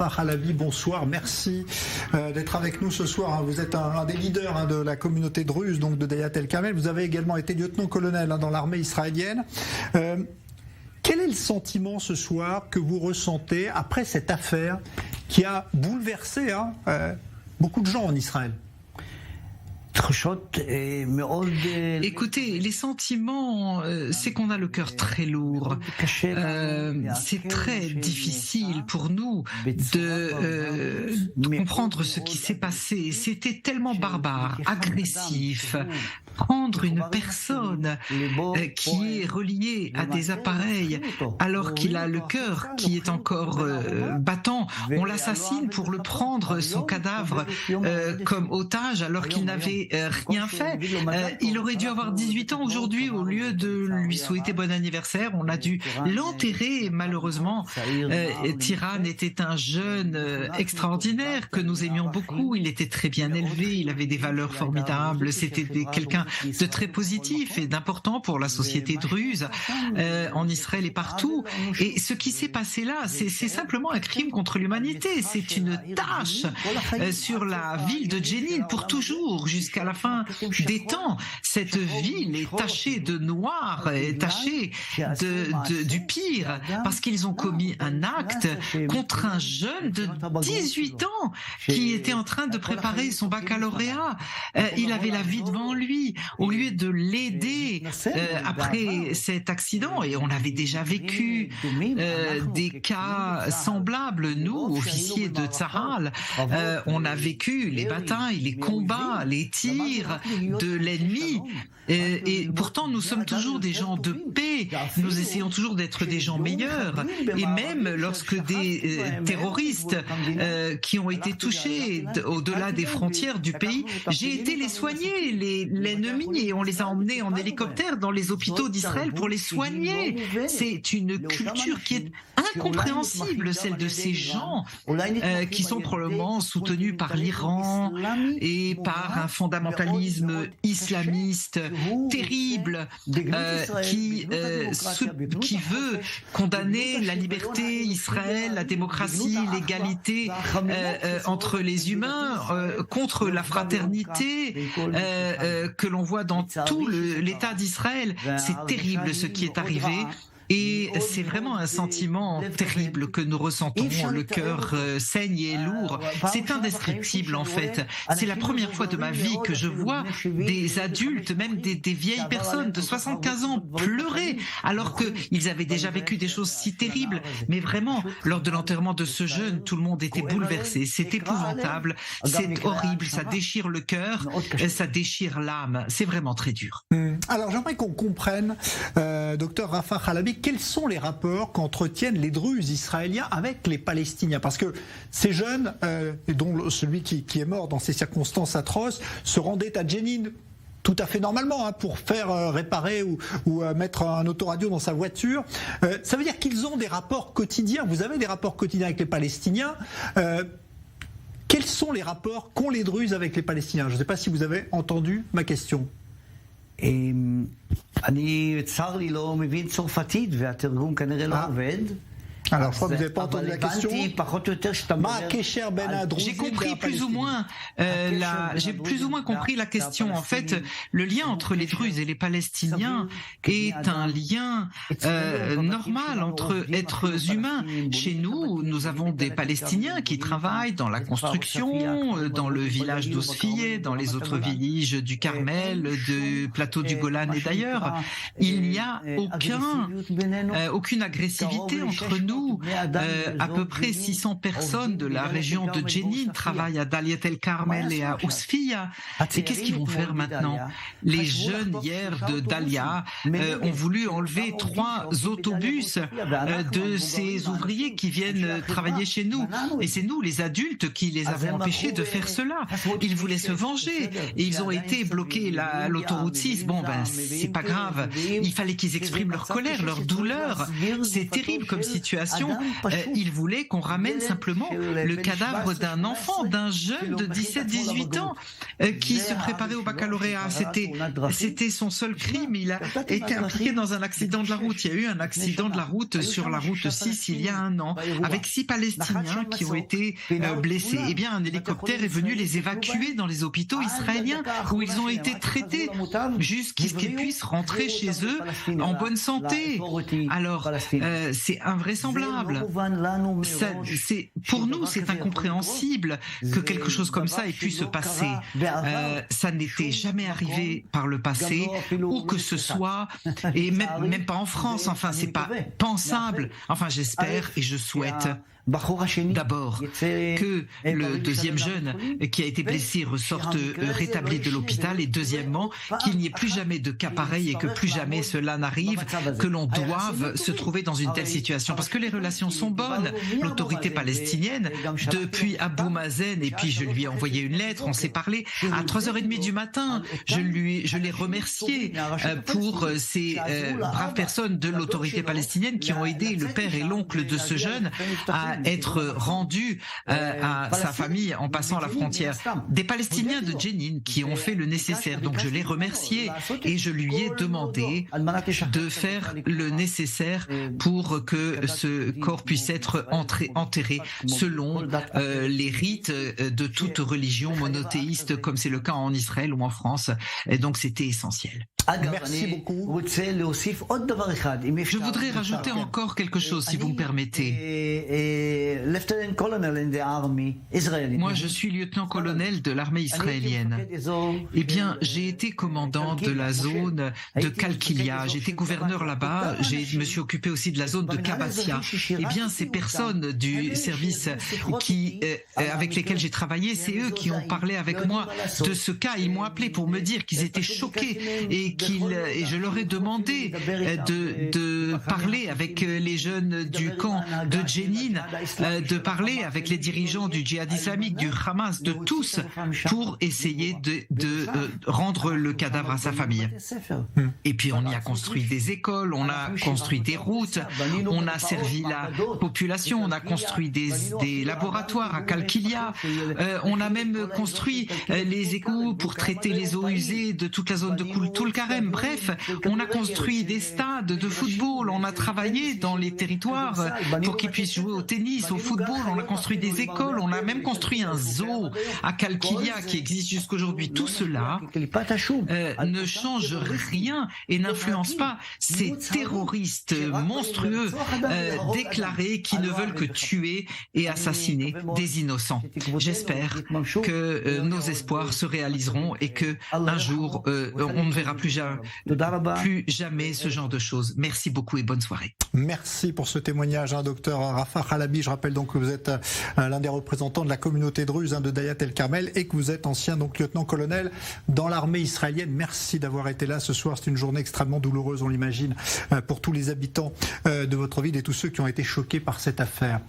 Rafah Halabi, bonsoir, merci d'être avec nous ce soir. Vous êtes un des leaders de la communauté druze, donc de Dayat el-Kamel. Vous avez également été lieutenant-colonel dans l'armée israélienne. Quel est le sentiment ce soir que vous ressentez après cette affaire qui a bouleversé beaucoup de gens en Israël? Écoutez, les sentiments, c'est qu'on a le cœur très lourd. C'est très difficile pour nous de comprendre ce qui s'est passé. C'était tellement barbare, agressif. Prendre une personne qui est reliée à des appareils alors qu'il a le cœur qui est encore battant, on l'assassine pour le prendre, son cadavre, comme otage alors qu'il n'avait rien fait. Il aurait dû avoir 18 ans aujourd'hui. Au lieu de lui souhaiter bon anniversaire, on a dû l'enterrer. Malheureusement, Tiran était un jeune extraordinaire que nous aimions beaucoup. Il était très bien élevé, il avait des valeurs formidables, c'était quelqu'un de très positif et d'important pour la société druze en Israël et partout. Et ce qui s'est passé là, c'est simplement un crime contre l'humanité. C'est une tâche sur la ville de Jenin pour toujours, jusqu'à la fin des temps. Cette ville est tachée de noir, est tachée du pire, parce qu'ils ont commis un acte contre un jeune de 18 ans qui était en train de préparer son baccalauréat. Il avait la vie devant lui. Au lieu de l'aider après cet accident, et on avait déjà vécu des cas semblables, nous, officiers de Tzahal, on a vécu les batailles, les combats, les tirs de l'ennemi, et pourtant nous sommes toujours des gens de paix, nous essayons toujours d'être des gens meilleurs, et même lorsque des terroristes qui ont été touchés au-delà des frontières du pays, j'ai été les soigner, l'ennemi, et on les a emmenés en hélicoptère dans les hôpitaux d'Israël pour les soigner. C'est une culture qui est incompréhensible, celle de ces gens qui sont probablement soutenus par l'Iran et par un fondamentalisme islamiste terrible qui veut condamner la liberté, Israël, la démocratie, l'égalité entre les humains, contre la fraternité que l'on voit dans tout l'État d'Israël. C'est terrible ce qui est arrivé. Et c'est vraiment un sentiment terrible que nous ressentons. Le cœur saigne et est lourd. C'est indescriptible en fait. C'est la première fois de ma vie que je vois des adultes, même des vieilles personnes de 75 ans pleurer alors qu'ils avaient déjà vécu des choses si terribles. Mais vraiment, lors de l'enterrement de ce jeune, tout le monde était bouleversé. C'est épouvantable, c'est horrible, ça déchire le cœur, ça déchire l'âme. C'est vraiment très dur. Alors j'aimerais qu'on comprenne, docteur Rafah Halabi, quels sont les rapports qu'entretiennent les Druzes israéliens avec les Palestiniens? Parce que ces jeunes, et dont celui qui est mort dans ces circonstances atroces, se rendaient à Jenin tout à fait normalement pour faire réparer ou mettre un autoradio dans sa voiture. Ça veut dire qu'ils ont des rapports quotidiens. Vous avez des rapports quotidiens avec les Palestiniens. Quels sont les rapports qu'ont les Druzes avec les Palestiniens? Je ne sais pas si vous avez entendu ma question. אני צר לי לא מבין צרפתית והתרגום כנראה לא עובד. Alors, je crois que vous n'avez pas entendu la question. J'ai compris plus ou moins j'ai plus ou moins compris la question. En fait, le lien entre les Druzes et les Palestiniens est un lien normal entre êtres humains. Chez nous, nous avons des Palestiniens qui travaillent dans la construction, dans le village d'Osfiyeh, dans les autres villages du Carmel, du plateau du Golan et d'ailleurs. Il n'y a aucune agressivité entre nous. À peu près 600 personnes de la région de Jenin travaillent à Daliat el-Karmel et à Osfiyeh. Et qu'est-ce qu'ils vont faire maintenant? Les jeunes hier de Dalia ont voulu enlever 3 autobus de ces ouvriers qui viennent travailler chez nous. Et c'est nous, les adultes, qui les avons empêchés de faire cela. Ils voulaient se venger et ils ont été bloqués l'autoroute 6. Bon, c'est pas grave. Il fallait qu'ils expriment leur colère, leur douleur. C'est terrible comme situation. situation, il voulait qu'on ramène simplement le cadavre d'un enfant, d'un jeune de 17-18 ans qui se préparait au baccalauréat. C'était son seul crime. Il a été impliqué dans un accident de la route. Il y a eu un accident de la route sur la route 6 il y a un an, avec 6 Palestiniens qui ont été blessés. Eh bien, un hélicoptère est venu les évacuer dans les hôpitaux israéliens où ils ont été traités jusqu'à ce qu'ils puissent rentrer chez eux en bonne santé. Alors, c'est invraisemblable. Pour nous, c'est incompréhensible que quelque chose comme ça ait pu se passer. Ça n'était jamais arrivé par le passé, où que ce soit, et même pas en France. Enfin, c'est pas pensable. Enfin, j'espère et je souhaite d'abord que le deuxième jeune qui a été blessé ressorte rétabli de l'hôpital, et deuxièmement qu'il n'y ait plus jamais de cas pareil et que plus jamais cela n'arrive, que l'on doive se trouver dans une telle situation, parce que les relations sont bonnes. L'autorité palestinienne, depuis Abou Mazen, et puis je lui ai envoyé une lettre, on s'est parlé à 3h30 du matin, je l'ai remercié pour ces braves personnes de l'autorité palestinienne qui ont aidé le père et l'oncle de ce jeune à être rendu à sa famille en passant la frontière. Des Palestiniens de Jenin qui ont fait le nécessaire. Donc je l'ai remercié et je lui ai demandé de faire le nécessaire pour que ce corps puisse être enterré selon les rites de toute religion monothéiste, comme c'est le cas en Israël ou en France. Et donc c'était essentiel. Merci beaucoup. Je voudrais rajouter encore quelque chose, si vous me permettez. Moi, je suis lieutenant-colonel de l'armée israélienne. Eh bien, j'ai été commandant de la zone de Kalkilia. J'étais gouverneur là-bas. Je me suis occupé aussi de la zone de Kabassia. Eh bien, ces personnes du service avec lesquelles j'ai travaillé, c'est eux qui ont parlé avec moi de ce cas. Ils m'ont appelé pour me dire qu'ils étaient choqués et je leur ai demandé de parler avec les jeunes du camp de Jenin, de parler avec les dirigeants du djihad islamique, du Hamas, de tous, pour essayer de rendre le cadavre à sa famille. Et puis on y a construit des écoles, on a construit des routes, on a servi la population, on a construit des laboratoires à Kalkilia, on a même construit les égouts pour traiter les eaux usées de toute la zone de Toul-Karem. Bref, on a construit des stades de football, on a travaillé dans les territoires pour qu'ils puissent jouer au tennis, au football, on a construit des écoles, on a même construit un zoo à Kalkilia qui existe jusqu'aujourd'hui. Tout cela ne change rien et n'influence pas ces terroristes monstrueux déclarés qui ne veulent que tuer et assassiner des innocents. J'espère que nos espoirs se réaliseront et que un jour on ne verra plus jamais ce genre de choses. Merci beaucoup et bonne soirée. Merci pour ce témoignage, docteur Rafah Halabi. Je rappelle donc que vous êtes l'un des représentants de la communauté druze de Dayat el-Carmel et que vous êtes ancien lieutenant-colonel dans l'armée israélienne. Merci d'avoir été là ce soir. C'est une journée extrêmement douloureuse, on l'imagine, pour tous les habitants de votre ville et tous ceux qui ont été choqués par cette affaire.